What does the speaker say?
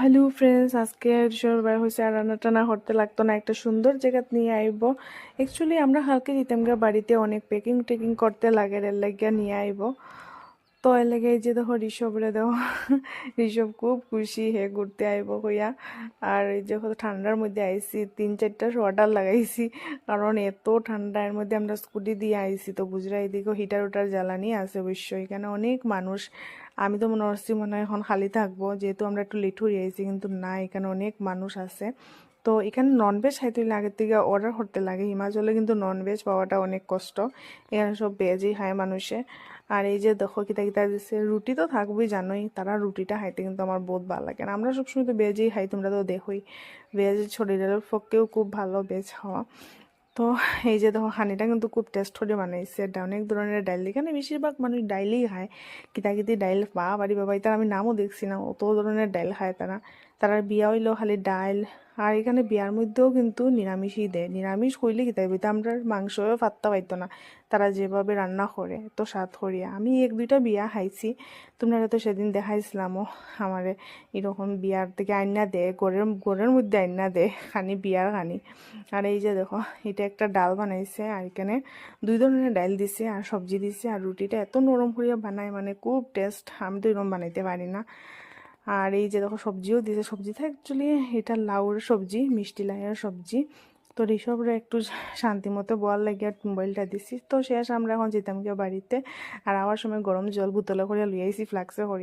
Hello friends, আজকে শনিবার হয়েছে আর রান্না টানা করতে লাগতো না, একটা সুন্দর জায়গা নিয়ে আইব। অ্যাকচুয়ালি আমরা হালকা দিতাম গা বাড়িতে অনেক প্যাকিং টেকিং করতে লাগে, এর লাগিয়া নিয়ে আইব। তো এর লাগে এই যে দেখো ঋষভরে দেখো, ঋষভ খুব খুশি হে ঘুরতে আইব কইয়া। আর এই যে ঠান্ডার মধ্যে আইছি, 3-4টা সোয়েটার লাগাইছি, কারণ এত ঠান্ডা। এর মধ্যে আমরা স্কুটি দিয়ে আইছি, তো বুঝরা এদিকে হিটার উটার জ্বালানি আছে অবশ্যই। এখানে অনেক মানুষ। আমি তো মনে করছি মনে হয় এখন খালি থাকবো, যেহেতু আমরা একটু লেট হয়ে আইছি, কিন্তু না, এখানে অনেক মানুষ আছে। তো এখানে ননভেজ খাইতে হইলে আগের থেকে অর্ডার করতে লাগে। হিমাচলে কিন্তু ননভেজ পাওয়াটা অনেক কষ্ট, এখানে সব ভেজই খায় মানুষে। আর এই যে দেখো কিতা কিতা দিচ্ছে, রুটি তো থাকবেই, জানোই তারা রুটিটা খাইতে কিন্তু আমার বহুত ভালো লাগে। আর আমরা সবসময় তো ভেজই খাই, তোমরা তো দেখোই। ভেজ শরীরের পক্ষেও খুব ভালো ভেজ খাওয়া। তো এই যে দেখো হানিটা কিন্তু খুব টেস্ট করে বানাইছে, এটা অনেক ধরনের ডাইল, এখানে বেশিরভাগ মানুষ ডাইলই খায়। কিতা ডাইল বা বাড়ি বাবা, এটা আমি নামও দেখছি না, অত ধরনের ডাইল খায় তারা। তারা বিয়া হইলেও খালি ডাইল। আর এখানে বিয়ার মধ্যেও কিন্তু নিরামিষই দেয়। নিরামিষ কইলে কিতা হইতো, আমরা মাংসও পাত্তা পাইতো না। তারা যেভাবে রান্না করে এত স্বাদ করিয়া। আমি 1-2টা বিয়া খাইছি, তোমরা তো সেদিন দেখাইছিলামও আমারে। এরকম বিয়ার থেকে আইনা দেয়, ঘরের মধ্যে আইনা দেয় খানি, বিয়ার খানি। আর এই যে দেখো, এটা একটা ডাল বানাইছে, আর এখানে 2 ধরনের ডাল দিছে আর সবজি দিছে। আর রুটিটা এত নরম করিয়া বানায়, মানে খুব টেস্ট। আমি তো এরকম বানাইতে পারি না। আর এই যে দেখো সবজিও দিছে, সবজিটা অ্যাকচুয়ালি এটা লাউর সবজি, মিষ্টি লাউয়ের সবজি। তো ঋষভরে একটু শান্তি মতো বল লাগিয়ে মোবাইলটা দিছি। তো শেষ, আমরা এখন যেতাম গিয়ে বাড়িতে। আর আবার সময় গরম জল বোতলে করে লইয়াইছি, ফ্লাক্সে করি।